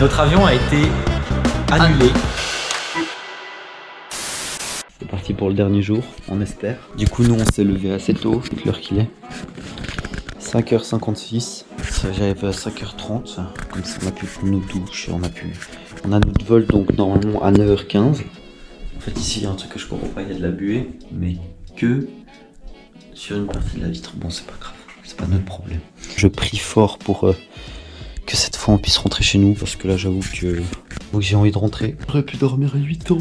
Notre avion a été annulé. C'est parti pour le dernier jour, on espère. Du coup, nous on s'est levé assez tôt, c'est l'heure qu'il est. 5h56, j'arrive à 5h30, comme ça on a pu prendre nos douches, on a notre vol donc normalement à 9h15. En fait ici il y a un truc que je comprends pas, il y a de la buée, mais que sur une partie de la vitre. Bon c'est pas grave, c'est pas notre problème. Je prie fort pour que cette fois on puisse rentrer chez nous, parce que là j'avoue que j'ai envie de rentrer. J'aurais pu dormir à 8 ans.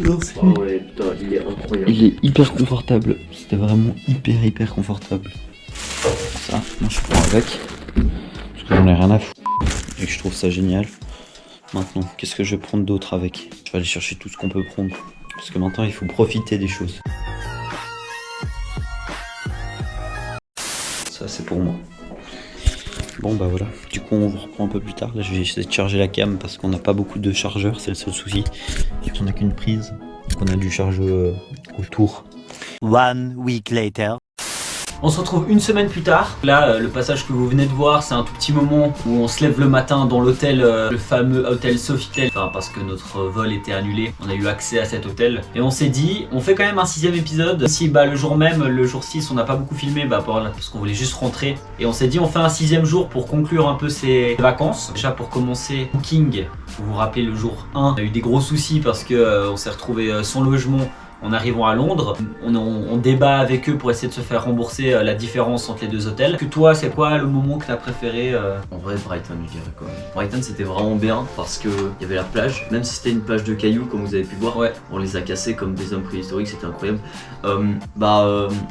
Non, oh ouais, putain, il est incroyable. Il est hyper confortable, c'était vraiment hyper confortable. Ça, moi je prends avec, parce que j'en ai rien à foutre et que je trouve ça génial. Maintenant, qu'est-ce que je vais prendre d'autre avec? Je vais aller chercher tout ce qu'on peut prendre, parce que maintenant il faut profiter des choses. Ça c'est pour moi. Bon bah voilà, du coup on vous reprend un peu plus tard. Là je vais essayer de charger la cam parce qu'on n'a pas beaucoup de chargeurs, c'est le seul souci. Et qu'on n'a qu'une prise, donc on a du chargeur autour. 1 week later. On se retrouve une semaine plus tard. Là, le passage que vous venez de voir, c'est un tout petit moment où on se lève le matin dans l'hôtel, le fameux hôtel Sofitel. Enfin, parce que notre vol était annulé, on a eu accès à cet hôtel. Et on s'est dit, on fait quand même un 6ème épisode. Si le jour même, le jour 6, on n'a pas beaucoup filmé, parce qu'on voulait juste rentrer. Et on s'est dit, on fait un 6ème jour pour conclure un peu ces vacances. Déjà pour commencer, Booking, vous vous rappelez le jour 1, on a eu des gros soucis parce que on s'est retrouvé sans logement. En arrivant à Londres, on débat avec eux pour essayer de se faire rembourser la différence entre les deux hôtels. Que toi, c'est quoi le moment que t'as préféré En vrai, Brighton, je dirais quoi. Brighton, c'était vraiment bien parce que il y avait la plage, même si c'était une plage de cailloux, comme vous avez pu voir. Ouais. On les a cassés comme des hommes préhistoriques, c'était incroyable.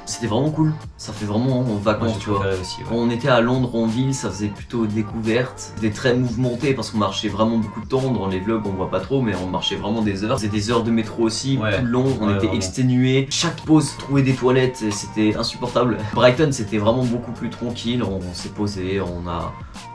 C'était vraiment cool. Ça fait vraiment vacances, Moi, tu vois. aussi, ouais. On était à Londres en ville, ça faisait plutôt découverte. C'était très mouvementé parce qu'on marchait vraiment beaucoup de temps. Dans les vlogs, on voit pas trop, mais on marchait vraiment des heures. C'était des heures de métro aussi, Ouais. tout le long. On était exténués. Chaque pause, trouver des toilettes, c'était insupportable. Brighton, c'était vraiment beaucoup plus tranquille. On s'est posé, on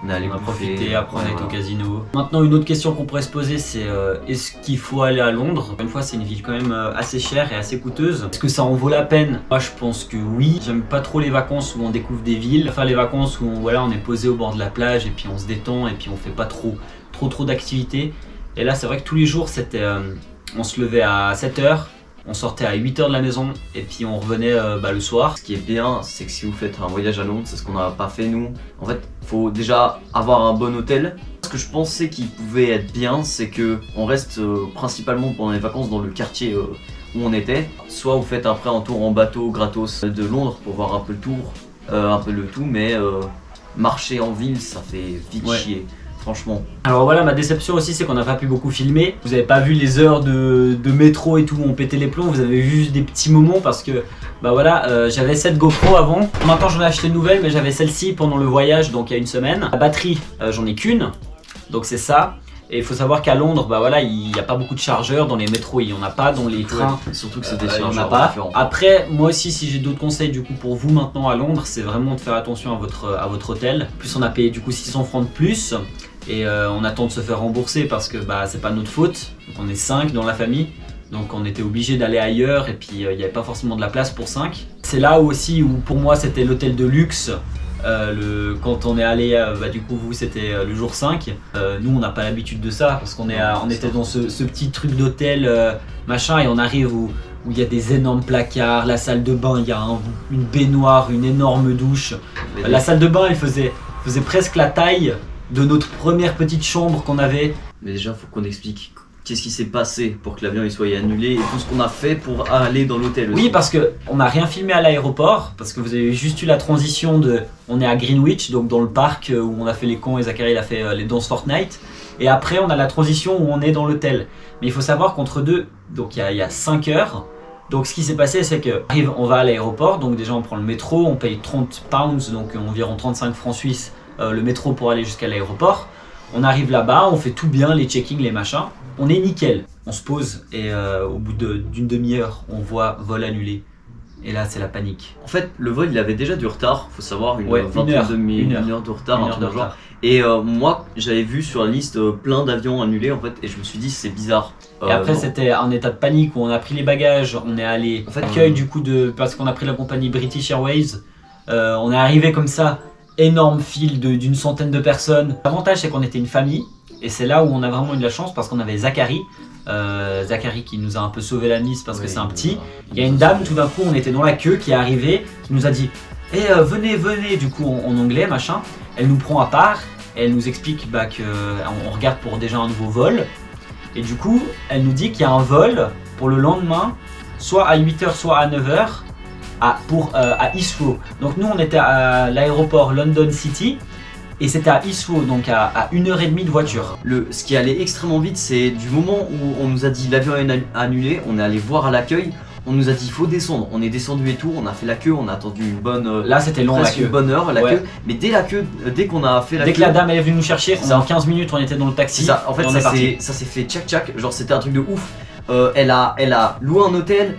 est allé On a bouffer. profité, après on est Voilà. au casino. Maintenant, une autre question qu'on pourrait se poser, c'est est-ce qu'il faut aller à Londres? Une fois, c'est une ville quand même assez chère et assez coûteuse. Est-ce que ça en vaut la peine? Moi, je pense que oui. J'aime pas trop les vacances où on découvre des villes. Enfin, les vacances où on est posé au bord de la plage et puis on se détend et puis on fait pas trop d'activités. Et là, c'est vrai que tous les jours, c'était, on se levait à 7h. On sortait à 8h de la maison et puis on revenait le soir. Ce qui est bien, c'est que si vous faites un voyage à Londres, c'est ce qu'on n'a pas fait nous. En fait, faut déjà avoir un bon hôtel. Ce que je pensais qui pouvait être bien, c'est que on reste principalement pendant les vacances dans le quartier où on était. Soit vous faites après un tour en bateau gratos de Londres pour voir un peu le tout, mais marcher en ville, ça fait vite chier. Franchement. Alors voilà, ma déception aussi, c'est qu'on n'a pas pu beaucoup filmer. Vous avez pas vu les heures de métro et tout où on pétait les plombs, vous avez vu juste des petits moments parce que j'avais cette GoPro avant. Maintenant j'en ai acheté une nouvelle, mais j'avais celle-ci pendant le voyage, donc il y a une semaine. La batterie, j'en ai qu'une, donc c'est ça. Et il faut savoir qu'à Londres, il n'y a pas beaucoup de chargeurs dans les métros, il n'y en a pas dans les trains. Ouais, surtout que c'est des il y en a chargeurs pas. différents. Après, moi aussi, si j'ai d'autres conseils du coup pour vous maintenant à Londres, c'est vraiment de faire attention à votre hôtel. En plus, on a payé du coup 600 francs de plus. Et on attend de se faire rembourser parce que c'est pas notre faute. Donc on est 5 dans la famille. Donc on était obligé d'aller ailleurs et puis il n'y avait pas forcément de la place pour 5. C'est là aussi où pour moi c'était l'hôtel de luxe. Quand on est allé, du coup vous c'était le jour 5. Nous on n'a pas l'habitude de ça parce qu'on était dans ce petit truc d'hôtel machin et on arrive où il y a des énormes placards, la salle de bain, il y a une baignoire, une énorme douche. La salle de bain elle faisait presque la taille de notre première petite chambre qu'on avait. Mais déjà, faut qu'on explique qu'est-ce qui s'est passé pour que l'avion il soit annulé et tout ce qu'on a fait pour aller dans l'hôtel aussi. Oui, parce que on n'a rien filmé à l'aéroport, parce que vous avez juste eu la transition de... On est à Greenwich, donc dans le parc où on a fait les cons et Zachary il a fait les danses Fortnite. Et après, on a la transition où on est dans l'hôtel. Mais il faut savoir qu'entre deux, donc il y a 5 heures. Donc ce qui s'est passé, c'est que on va à l'aéroport, donc déjà on prend le métro, on paye 30 pounds, donc environ 35 francs suisses, le métro pour aller jusqu'à l'aéroport. On arrive là-bas, on fait tout bien, les checkings, les machins. On est nickel. On se pose et au bout d'une demi-heure, on voit vol annulé. Et là, c'est la panique. En fait, le vol il avait déjà du retard, faut savoir, une Ouais, vingtaine de une heure. une heure de retard, Une un heure truc de dans le genre. retard. Et moi, j'avais vu sur la liste plein d'avions annulés en fait, et je me suis dit c'est bizarre. Et après, non. c'était un état de panique où on a pris les bagages, on est allé En fait, accueil du coup parce qu'on a pris la compagnie British Airways. On est arrivé comme ça, énorme file d'une centaine de personnes. L'avantage, c'est qu'on était une famille. Et c'est là où on a vraiment eu de la chance parce qu'on avait Zachary. Zachary qui nous a un peu sauvé la mise parce que c'est un petit. Il y a une dame, tout d'un coup, on était dans la queue qui est arrivée, qui nous a dit venez, du coup en anglais, machin. Elle nous prend à part, et elle nous explique qu'on regarde pour déjà un nouveau vol. Et du coup, elle nous dit qu'il y a un vol pour le lendemain, soit à 8h, soit à 9h, à Heathrow. Donc nous, on était à l'aéroport London City. Et c'était à Heathrow, donc à 1h30 de voiture. Ce qui allait extrêmement vite, c'est du moment où on nous a dit l'avion est annulé, on est allé voir à l'accueil, on nous a dit il faut descendre. On est descendu et tout, on a fait la queue, on a attendu une bonne. Là c'était long, presque la queue. Une bonne heure la queue. Mais dès qu'on a fait la queue. Dès que la dame elle est venue nous chercher, en 15 minutes on était dans le taxi. Ça, en fait, ça s'est fait tchac, genre c'était un truc de ouf. Elle a loué un hôtel,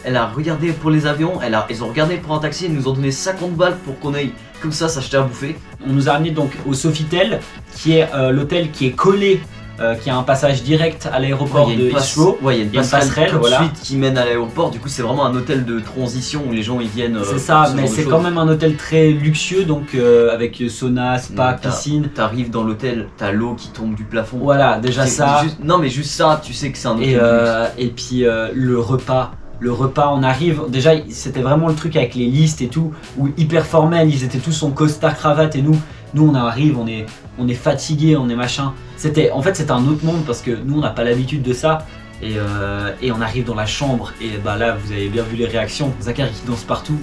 elle a regardé pour les avions, ils ont regardé pour un taxi, ils nous ont donné 50 balles pour qu'on aille comme ça s'acheter à bouffer. On nous a amené donc au Sofitel, qui est l'hôtel qui est collé, qui a un passage direct à l'aéroport de Heathrow. Ouais, il y a une passerelle tout de suite qui mène à l'aéroport. Du coup, c'est vraiment un hôtel de transition où les gens ils viennent. C'est ça, mais c'est quand même un hôtel très luxueux, donc avec sauna, spa, piscine. T'arrives dans l'hôtel, t'as l'eau qui tombe du plafond. Voilà, déjà ça. Non, mais juste ça, tu sais que c'est un hôtel de luxe. Et puis le repas, on arrive, déjà c'était vraiment le truc avec les listes et tout, où hyper formel, ils étaient tous en costard cravate et nous on arrive, on est fatigué, on est machin. En fait c'était un autre monde parce que nous on n'a pas l'habitude de ça et on arrive dans la chambre et bah là vous avez bien vu les réactions, Zachary qui danse partout.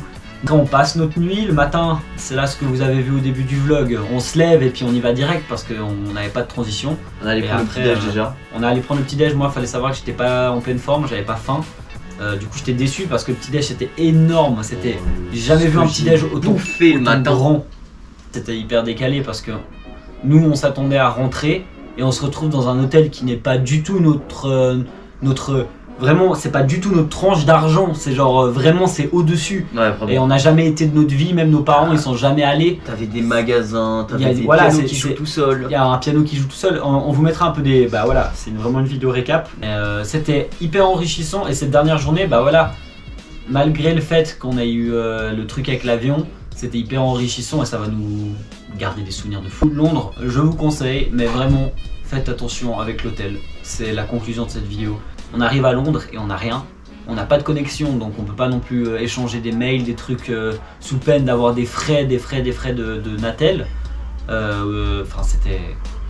Quand on passe notre nuit, le matin, c'est là ce que vous avez vu au début du vlog, on se lève et puis on y va direct parce qu'on n'avait pas de transition. On allait prendre le petit déj déjà. On a allé prendre le petit déj, moi fallait savoir que j'étais pas en pleine forme, j'avais pas faim. Du coup j'étais déçu parce que le petit déj c'était énorme, j'ai jamais vu un petit déj autant grand. C'était hyper décalé parce que nous on s'attendait à rentrer et on se retrouve dans un hôtel qui n'est pas du tout vraiment c'est pas du tout notre tranche d'argent, c'est genre vraiment c'est au-dessus. Ouais, et on n'a jamais été de notre vie, même nos parents ils sont jamais allés. T'avais des magasins, t'avais des pianos qui jouent tout seul. Il y a un piano qui joue tout seul, on vous mettra un peu des... Bah voilà, c'est vraiment une vidéo récap. C'était hyper enrichissant et cette dernière journée, bah voilà, malgré le fait qu'on a eu le truc avec l'avion, c'était hyper enrichissant et ça va nous garder des souvenirs de fou. Londres, je vous conseille, mais vraiment faites attention avec l'hôtel, c'est la conclusion de cette vidéo. On arrive à Londres et on n'a rien, on n'a pas de connexion donc on peut pas non plus échanger des mails, des trucs sous peine d'avoir des frais de Natel. Enfin c'était...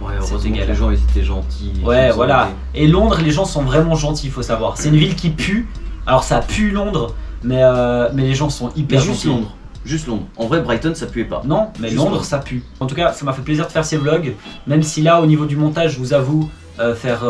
Ouais, heureusement que les gens ils étaient gentils. Ouais voilà, et Londres les gens sont vraiment gentils, il faut savoir. C'est une ville qui pue, alors ça pue Londres, mais les gens sont hyper gentils. Juste Londres. En vrai, Brighton ça puait pas. Non, mais juste Londres ça pue. En tout cas, ça m'a fait plaisir de faire ces vlogs, même si là au niveau du montage, je vous avoue, faire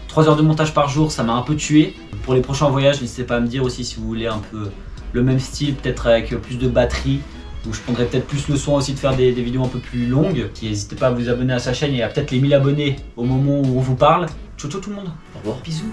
3 heures de montage par jour, ça m'a un peu tué. Pour les prochains voyages, n'hésitez pas à me dire aussi si vous voulez un peu le même style, peut-être avec plus de batterie, où je prendrai peut-être plus le soin aussi de faire des vidéos un peu plus longues. N'hésitez pas à vous abonner à sa chaîne, il y a peut-être les 1000 abonnés au moment où on vous parle. Ciao ciao tout le monde. Au revoir. Bisous.